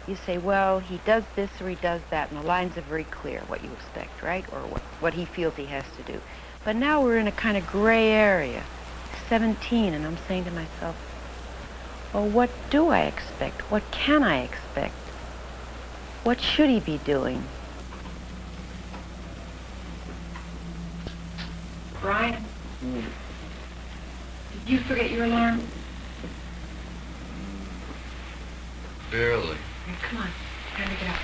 You say, well, he does this or he does that, and the lines are very clear, what you expect, right? Or what he feels he has to do. But now we're in a kind of gray area, 17, and I'm saying to myself, well, what do I expect? What can I expect? What should he be doing? Brian? Did you forget your alarm? Barely. Here, come on. Time to get up.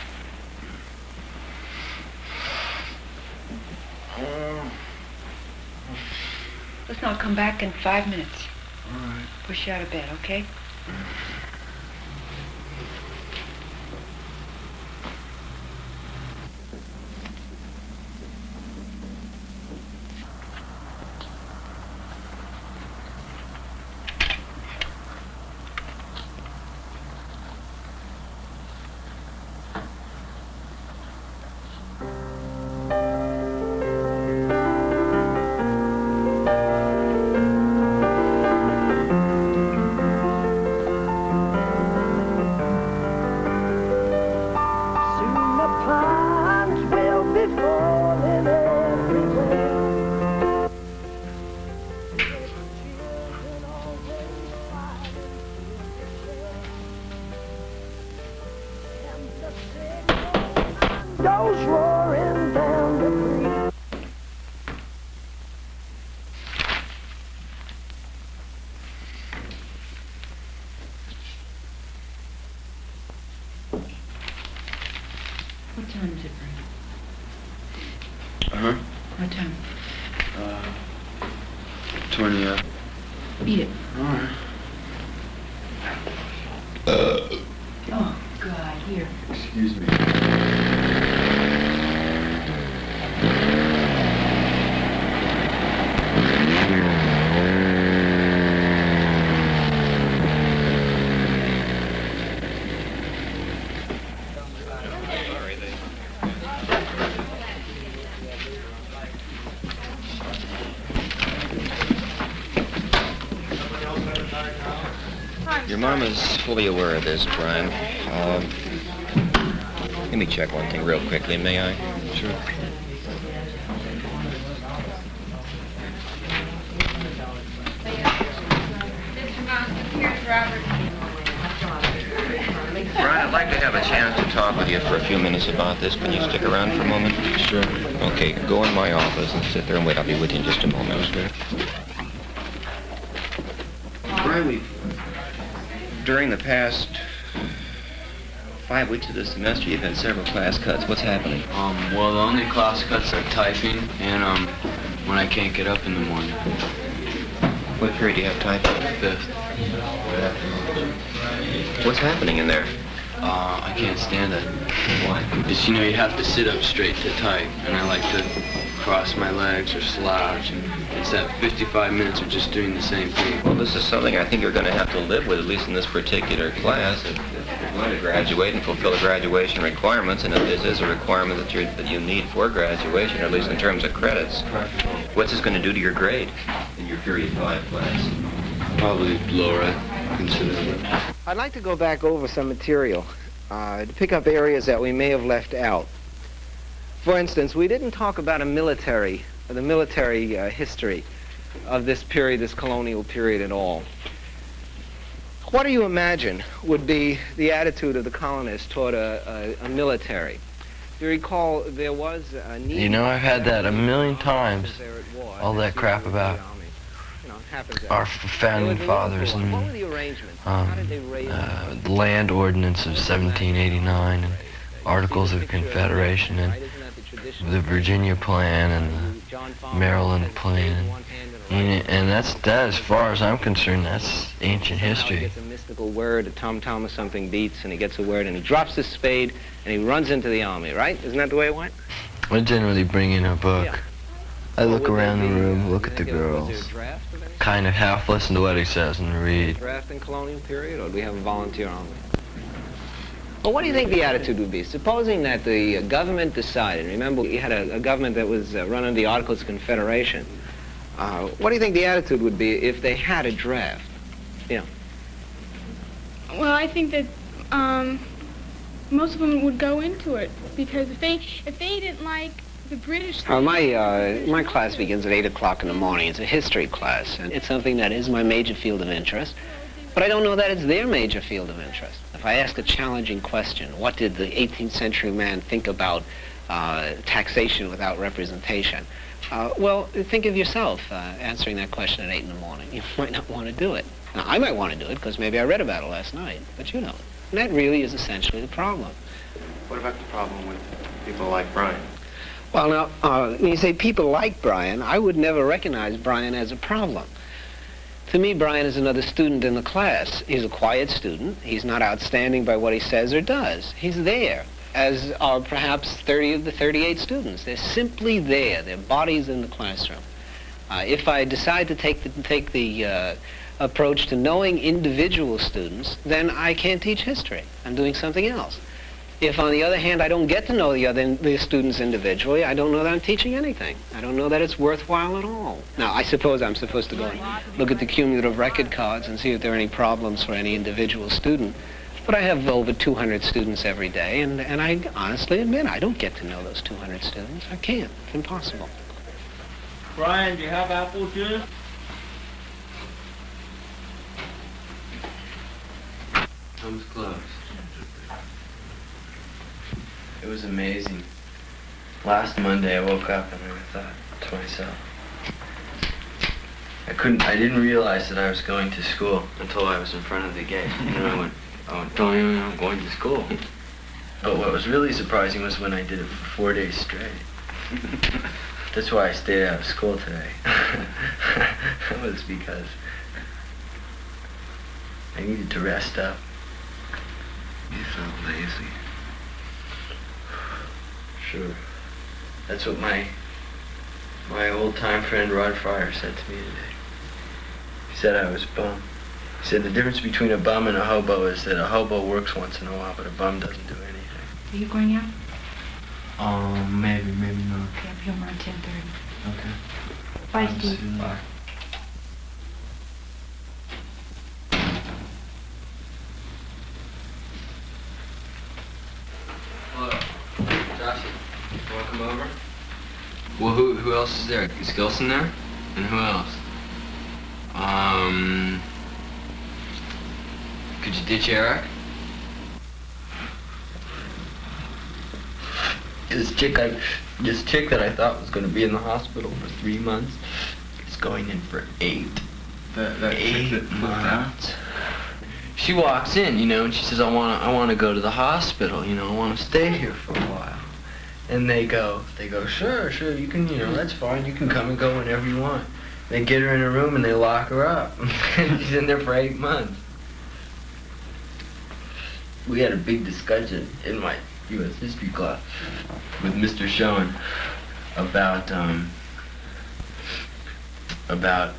Listen, I'll come back in 5 minutes. All right. Push you out of bed, okay? Goes roaring down the creek. What time is it, Brian? Uh-huh. What time? 20 up. Eat it. All right. Oh, God, here. Excuse me. Your mom is fully aware of this, Brian. Let me check one thing real quickly, may I? Sure. Brian, I'd like to have a chance to talk with you for a few minutes about this. Can you stick around for a moment? Sure. Okay, go in my office and sit there and wait. I'll be with you in just a moment. Okay. Brian, during the past 5 weeks of this semester, you've had several class cuts. What's happening? Well, the only class cuts are typing and, when I can't get up in the morning. What period do you have typing? 5th. What's happening in there? I can't stand it. Why? Because, you have to sit up straight to type, and I like to cross my legs or slouch, and it's that 55 minutes of just doing the same thing. Well, this is something I think you're going to have to live with, at least in this particular class, if you're going to graduate and fulfill the graduation requirements, and if this is a requirement that you need for graduation, or at least in terms of credits. What's this going to do to your grade in your period 5 class? Probably lower it considerably. I'd like to go back over some material to pick up areas that we may have left out. For instance, we didn't talk about the military history of this period, this colonial period at all. What do you imagine would be the attitude of the colonists toward a military? You recall there was a need... I've had that a million times, all that crap about our founding fathers and what were the arrangements? How did they raise the land ordinance of 1789 and Articles of Confederation and the Virginia Plan and the Maryland Plan. And that, as far as I'm concerned, that's ancient history. He gets a mystical word, a tom-tom or something beats, and he gets a word, and he drops his spade, and he runs into the army, right? Isn't that the way it went? I generally bring in a book. Yeah. I look around the room, look at the girls, kind of half listen to what he says and read. Draft in colonial period, or do we have a volunteer army? Well, what do you think the attitude would be? Supposing that the government decided, remember, you had a government that was run under the Articles of Confederation. What do you think the attitude would be if they had a draft? Well, I think that most of them would go into it, because if they didn't like the British... My class begins at 8 o'clock in the morning. It's a history class, and it's something that is my major field of interest, but I don't know that it's their major field of interest. If I ask a challenging question, what did the 18th century man think about taxation without representation? Well, think of yourself answering that question at 8 in the morning. You might not want to do it. Now, I might want to do it because maybe I read about it last night, but you don't. And that really is essentially the problem. What about the problem with people like Brian? Well, now, when you say people like Brian, I would never recognize Brian as a problem. To me, Brian is another student in the class. He's a quiet student. He's not outstanding by what he says or does. He's there, as are perhaps 30 of the 38 students. They're simply there. Their bodies in the classroom. If I decide to take the approach to knowing individual students, then I can't teach history. I'm doing something else. If, on the other hand, I don't get to know the students individually, I don't know that I'm teaching anything. I don't know that it's worthwhile at all. Now, I suppose I'm supposed to go and look at the cumulative record cards and see if there are any problems for any individual student. But I have over 200 students every day, and I honestly admit I don't get to know those 200 students. I can't. It's impossible. Brian, do you have apple juice? Thumbs closed. It was amazing. Last Monday I woke up and I thought to myself, I didn't realize that I was going to school until I was in front of the gate. And I went, I'm going to school. But what was really surprising was when I did it for 4 days straight. That's why I stayed out of school today. That was because I needed to rest up. You felt lazy. Sure. That's what my old-time friend Rod Fryer said to me today. He said I was bum. He said the difference between a bum and a hobo is that a hobo works once in a while, but a bum doesn't do anything. Are you going out? Maybe not. Okay, I'll be home around 10:30. Okay. Bye, Steve. Bye. Hello. Joshie, you want to come over? Well, who else is there? Is Gilson there? And who else? Could you ditch Eric? This chick that I thought was going to be in the hospital for 3 months is going in for 8. That 8 months. She walks in, and she says, I want to go to the hospital, I want to stay here for a while. And they go, sure, you can, that's fine, you can come and go whenever you want. They get her in a room and they lock her up. And she's in there for 8 months. We had a big discussion in my U.S. history class with Mr. Schoen about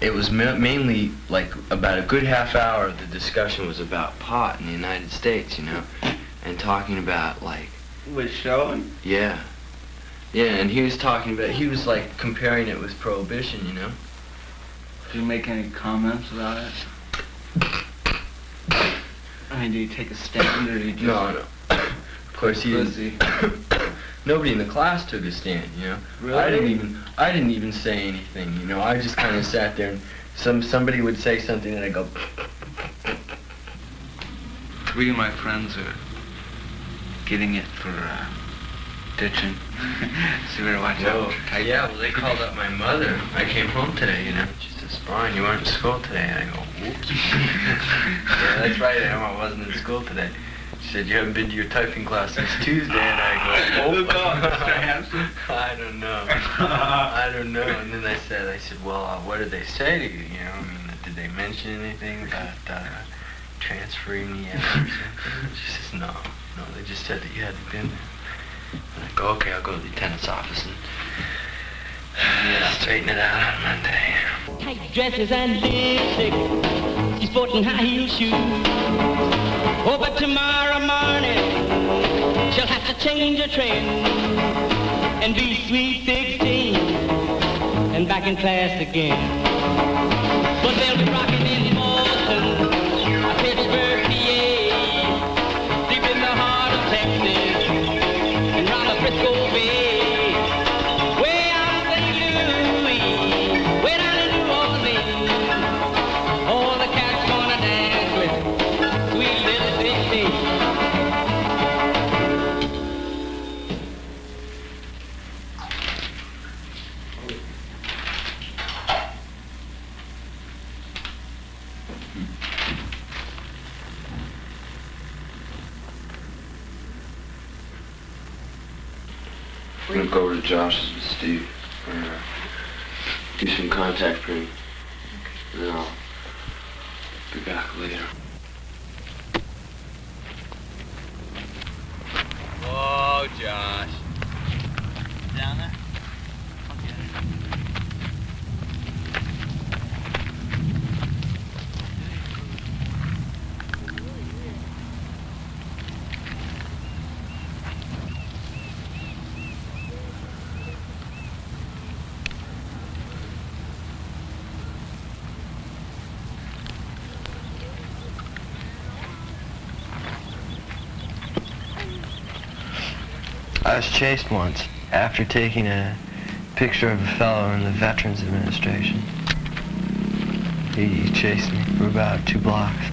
it was mainly like about a good half hour the discussion was about pot in the United States, and talking about like With Schoen? Yeah, and he was like comparing it with prohibition, Did you make any comments about it? I mean, did you take a stand, or did you just... No. Of course he didn't. Nobody in the class took a stand, Really? I didn't even say anything, I just kind of sat there and somebody would say something and I'd go... 3 of my friends are getting it for ditching. So you better watch out. Yeah, well, they called up my mother. I came home today, She says, Brian, you weren't in school today. And I go, whoops. Yeah, that's right, Emma, I wasn't in school today. She said, you haven't been to your typing class since Tuesday. And I go, Who called, Mr. Hampson? I don't know. And then I said, well, what did they say to you? Did they mention anything about transferring me out or something? She says, no, they just said that you hadn't been there. And I go, okay, I'll go to the lieutenant's office and straighten it out on Monday. Tight dresses and lipstick, she's sporting high heel shoes. Oh, but tomorrow morning, she'll have to change her trim and be sweet 16 and back in class again. But they'll be rocking in Boston, Pittsburgh, PA, deep in I'm gonna go over to Josh's with Steve and do some contact printing. And then I'll be back later. Whoa, Josh. Down there? I was chased once after taking a picture of a fellow in the Veterans Administration. He chased me for about 2 blocks.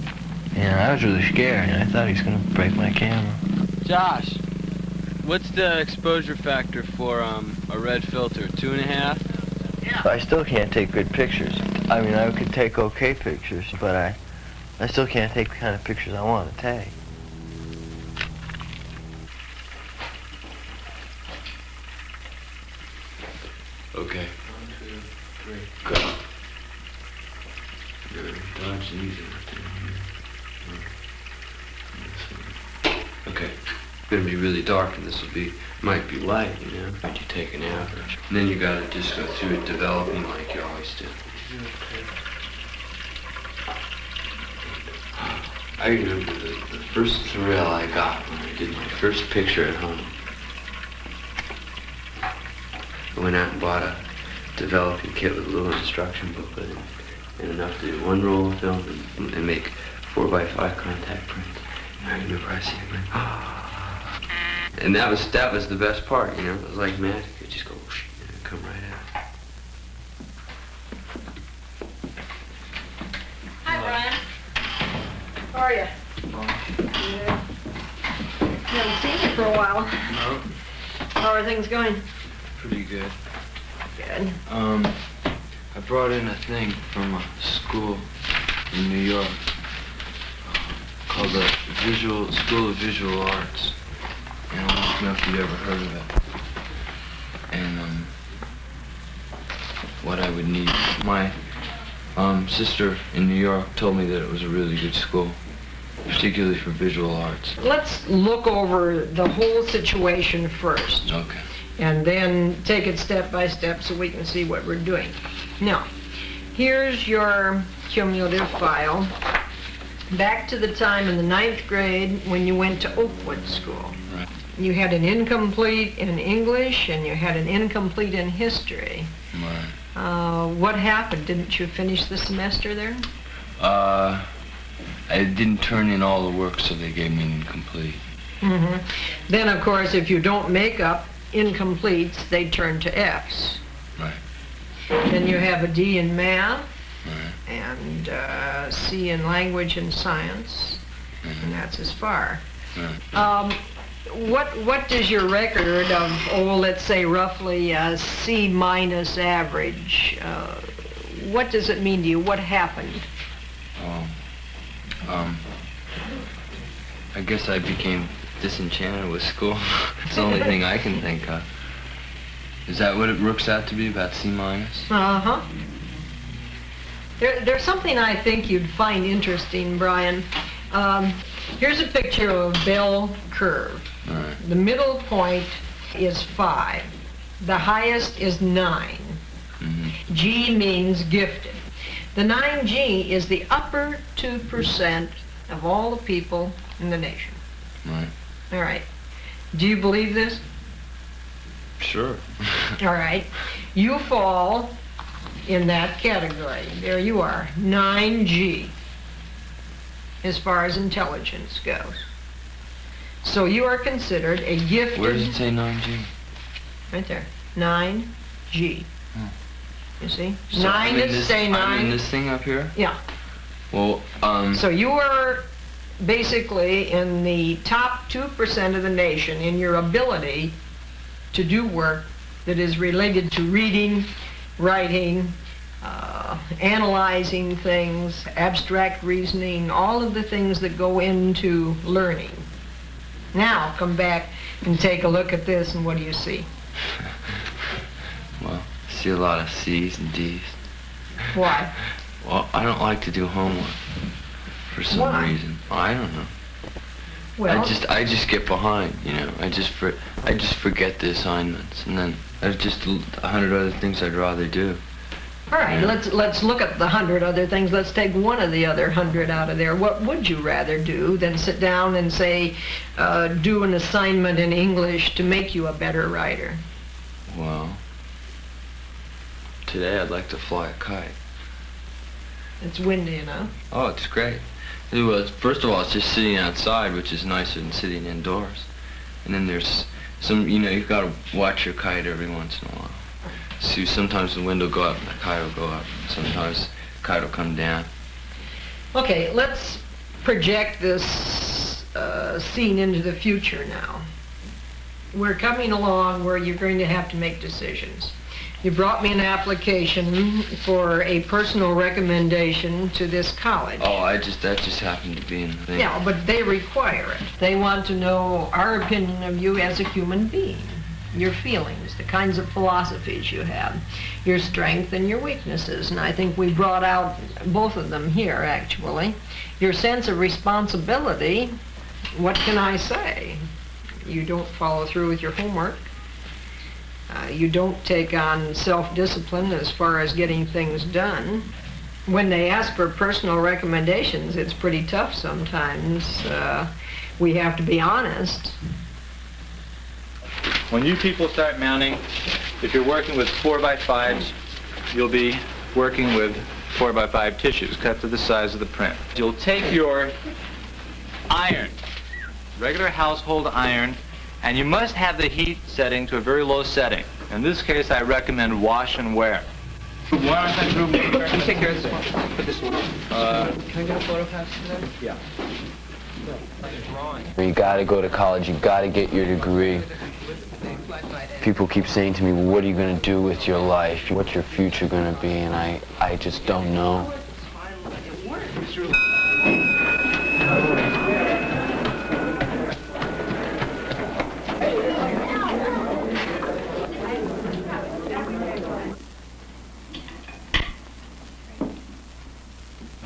And I was really scared, and I thought he was going to break my camera. Josh, what's the exposure factor for a red filter? 2.5? Yeah. I still can't take good pictures. I mean, I could take okay pictures, but I still can't take the kind of pictures I want to take. Okay. 1, 2, 3, go. Good. Dodge easy. Okay. It's gonna be really dark, and this might be light, you know. But you take an average, and then you gotta just go through it, developing like you always do. I remember the first thrill I got when I did my first picture at home. I went out and bought a developing kit with a little instruction booklet and enough to do 1 roll of film and make 4x5 contact prints. And I remember I seen it going, ah. And that was the best part, you know. It was like magic. It just go whoosh, and it'd come right out. Hi, Brian. How are you? Good. Haven't seen you for a while. No. How are things going? Pretty good. Good. I brought in a thing from a school in New York called the School of Visual Arts. And I don't know if you ever heard of it. And what I would need. My sister in New York told me that it was a really good school, particularly for visual arts. Let's look over the whole situation first. Okay. And then take it step by step so we can see what we're doing. Now, here's your cumulative file. Back to the time in the 9th grade when you went to Oakwood School. Right. You had an incomplete in English and you had an incomplete in history. Right. What happened? Didn't you finish the semester there? I didn't turn in all the work, so they gave me an incomplete. Mm-hmm. Then, of course, if you don't make up incompletes, they turn to Fs. Right. Then you have a D in math, Right. and C in language and science, and that's as far. Right. What does your record of, let's say roughly a C minus average, what does it mean to you? What happened? I guess I became disenchanted with school. It's the only thing I can think of. Is that what it works out to be, about C minus? Uh-huh. There's something I think you'd find interesting, Brian. Here's a picture of a bell curve. Right. The middle point is 5. The highest is 9. Mm-hmm. G means gifted. The 9G is the upper 2% of all the people in the nation. Right. All right. Do you believe this? Sure. All right. You fall in that category. There you are, 9G, as far as intelligence goes. So you are considered a gifted... Where does it say 9G? Right there. 9G. Oh. You see? So 9 is, say 9. I'm in this thing up here? Yeah. Well, So you are basically in the top 2% of the nation in your ability to do work that is related to reading, writing, analyzing things, abstract reasoning, all of the things that go into learning. Now, come back and take a look at this, and what do you see? Well, see a lot of C's and D's. Why? Well, I don't like to do homework for some Why? reason. I don't know. Well, I just get behind, you know. I just forget the assignments, and then there's just 100 other things I'd rather do. all right, Yeah. let's look at the 100 other things. Let's take one of the other 100 out of there. What would you rather do than sit down and say, do an assignment in English to make you a better writer? Well, today I'd like to fly a kite. It's windy enough. Oh, it's great. Well, first of all, it's just sitting outside, which is nicer than sitting indoors. And then there's some, you know, you've got to watch your kite every once in a while. So sometimes the wind will go up and the kite will go up. Sometimes the kite will come down. Okay, let's project this scene into the future now. We're coming along where you're going to have to make decisions. You brought me an application for a personal recommendation to this college. Oh, that just happened to be in the thing. Yeah, but they require it. They want to know our opinion of you as a human being, your feelings, the kinds of philosophies you have, your strengths and your weaknesses. And I think we brought out both of them here, actually. Your sense of responsibility, what can I say? You don't follow through with your homework. You don't take on self-discipline as far as getting things done. When they ask for personal recommendations, it's pretty tough sometimes. We have to be honest. When you people start mounting, if you're working with 4x5s, you'll be working with 4x5 tissues cut to the size of the print. You'll take your iron, regular household iron, and you must have the heat setting to a very low setting. In this case, I recommend wash and wear. Can you take care of this one? Put this one on. Can I get a photo pass today? Yeah. You gotta go to college, you gotta get your degree. People keep saying to me, what are you gonna do with your life? What's your future gonna be? And I just don't know.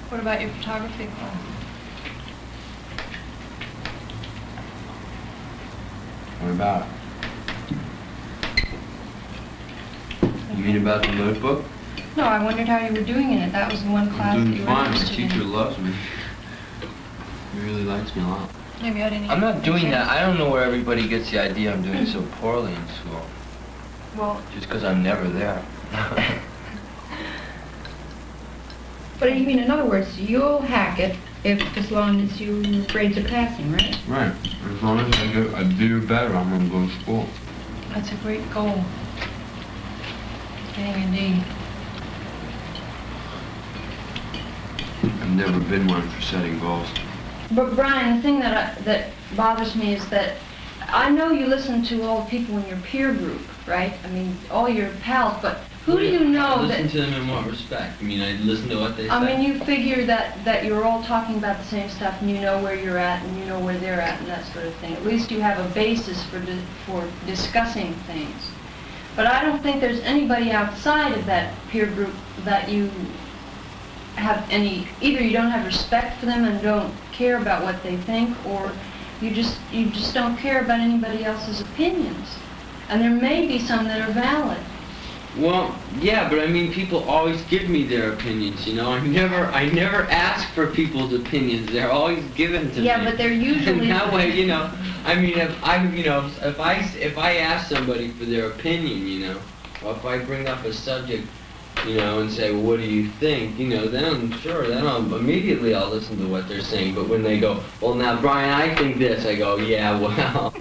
What about your photography class? What about? You mean about the notebook? No, I wondered how you were doing in it. That was the one class that I'm you doing were fine. The interested teacher in. loves me. He really likes me a lot. Maybe I didn't. I'm not doing that. I don't know where everybody gets the idea I'm doing so poorly in school. Well, Just because I'm never there. But you mean, in other words, you'll hack it as long as your grades are passing, right? Right. As long as I do better, I'm going to go to school. that's a great goal. Getting a D. I've never been one for setting goals. But Brian, the thing that bothers me is that I know you listen to all the people in your peer group, right? I mean, all your pals, but who do you know that... Listen to them in what respect? I mean, I listen to what they say. I mean, you figure that you're all talking about the same stuff, and you know where you're at, and you know where they're at, and that sort of thing. At least you have a basis for discussing things. But I don't think there's anybody outside of that peer group that you have any... Either you don't have respect for them and don't care about what they think, or you just don't care about anybody else's opinions. And there may be some that are valid. Well, yeah, but I mean, people always give me their opinions, you know. I never ask for people's opinions. They're always given to me. Yeah, but they're usually... And that way, you know, I mean, if I ask somebody for their opinion, you know, or if I bring up a subject, you know, and say, well, what do you think? You know, then immediately I'll listen to what they're saying. But when they go, well, now, Brian, I think this, I go, yeah, well.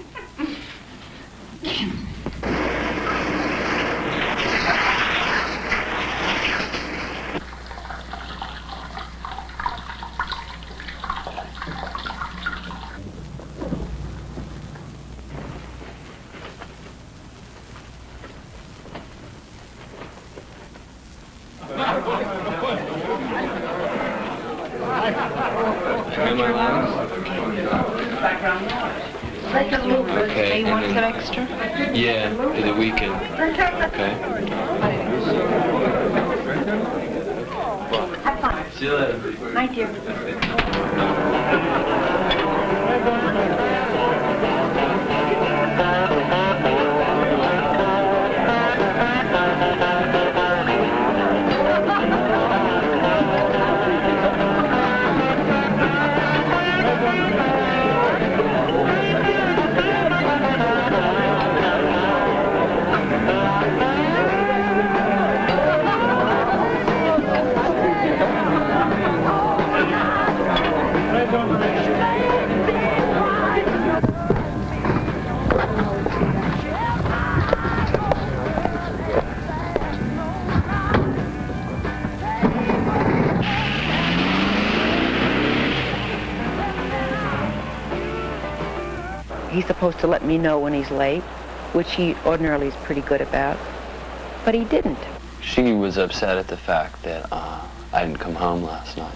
Background noise. Okay. He wants it extra? Yeah, for the weekend. Okay. Have fun. See you later. Night, dear. He's supposed to let me know when he's late, which he ordinarily is pretty good about, but he didn't. She was upset at the fact that I didn't come home last night.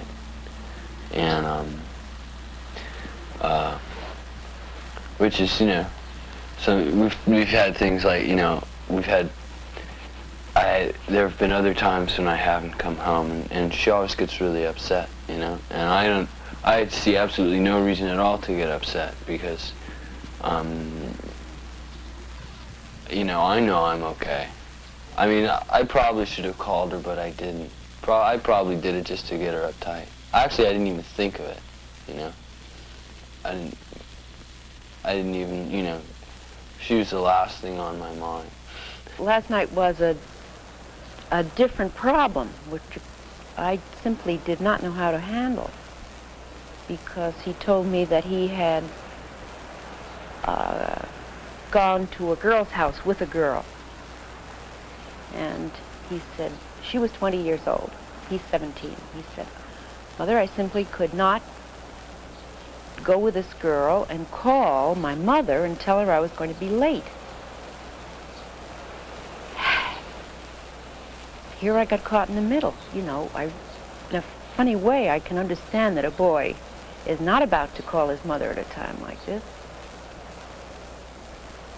And, which is, you know, so we've had things like, you know, there have been other times when I haven't come home, and she always gets really upset, you know, and I see absolutely no reason at all to get upset, because, you know I'm okay. I mean, I probably should have called her, but I didn't. I probably did it just to get her uptight. Actually, I didn't even think of it, you know. I didn't even, you know, she was the last thing on my mind. Last night was a different problem, which I simply did not know how to handle, because he told me that he had gone to a girl's house with a girl. And he said, she was 20 years old. He's 17. He said, Mother, I simply could not go with this girl and call my mother and tell her I was going to be late. Here I got caught in the middle. You know, in a funny way, I can understand that a boy is not about to call his mother at a time like this.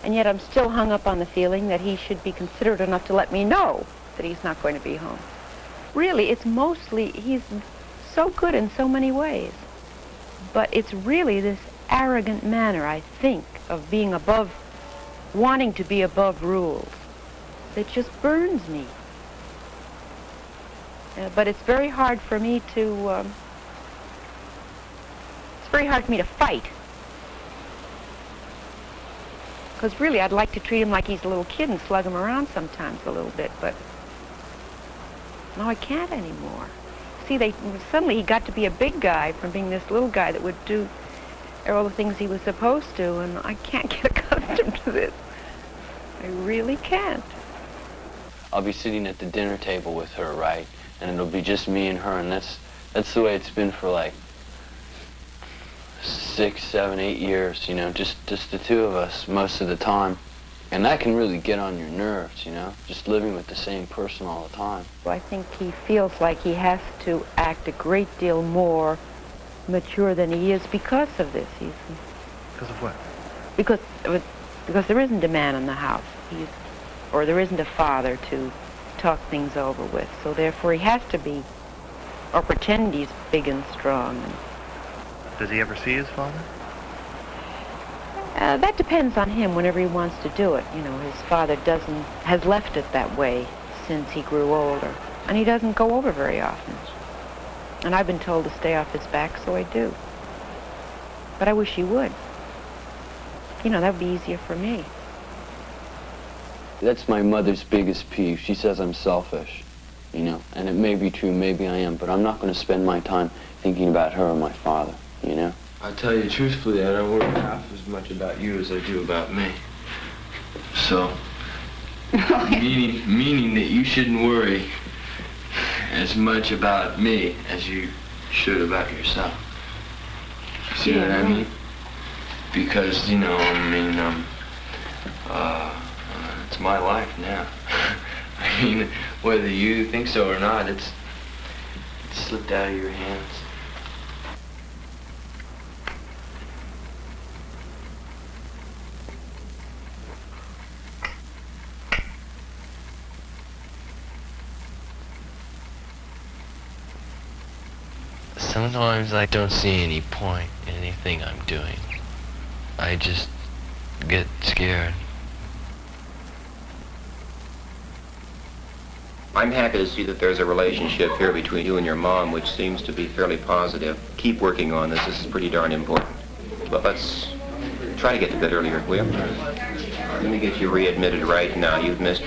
And yet I'm still hung up on the feeling that he should be considerate enough to let me know that he's not going to be home. Really, it's mostly, he's so good in so many ways. But it's really this arrogant manner, I think, of being above, wanting to be above rules, that just burns me. But it's very hard for me to, fight. Because really, I'd like to treat him like he's a little kid and slug him around sometimes a little bit, but no, I can't anymore. See, suddenly he got to be a big guy from being this little guy that would do all the things he was supposed to, and I can't get accustomed to this. I really can't. I'll be sitting at the dinner table with her, right? And it'll be just me and her, and that's the way it's been for like 6, 7, 8 years, you know, just the two of us most of the time. And that can really get on your nerves, you know, just living with the same person all the time. I think he feels like he has to act a great deal more mature than he is because of this. Because of what? Because there isn't a man in the house, or there isn't a father to talk things over with. So therefore he has to be, or pretend he's big and strong. Does he ever see his father? That depends on him whenever he wants to do it. You know, his father has left it that way since he grew older. And he doesn't go over very often. And I've been told to stay off his back, so I do. But I wish he would. You know, that would be easier for me. That's my mother's biggest peeve. She says I'm selfish, you know, and it may be true, maybe I am, but I'm not going to spend my time thinking about her or my father, you know? I tell you truthfully, I don't worry half as much about you as I do about me. So, meaning that you shouldn't worry as much about me as you should about yourself. See what I mean? Because, you know, I mean, it's my life now. I mean, whether you think so or not, it's slipped out of your hands. sometimes I don't see any point in anything I'm doing. I just get scared. I'm happy to see that there's a relationship here between you and your mom, which seems to be fairly positive. Keep working on this. This is pretty darn important. But let's try to get to bed earlier, will you? Let me get you readmitted right now. You've missed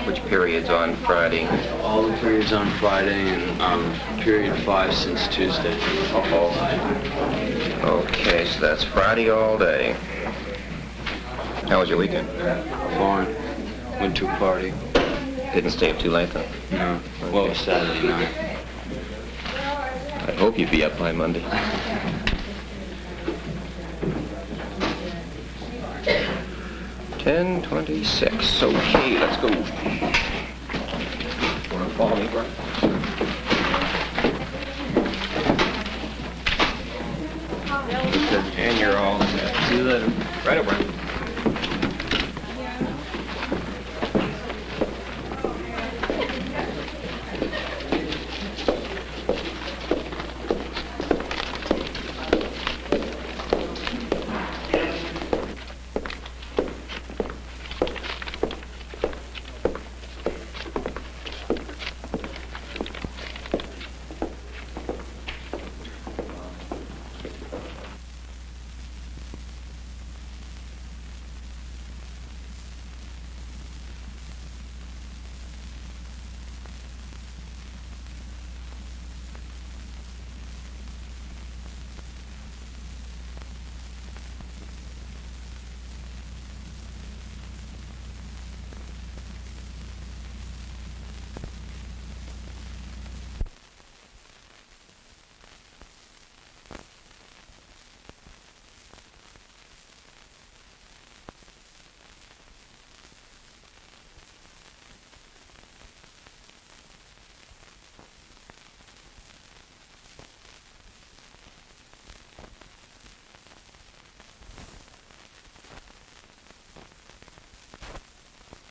which periods on Friday? All the periods on Friday and period 5 since Tuesday. Okay, so that's Friday all day. How was your weekend? Fine. Went to a party. Didn't stay up too late, though? No. Well, it was Saturday night. I hope you'd be up by Monday. $10:26. Okay, let's go. Want to follow me, Brian? And you're all set. See you later. Right over.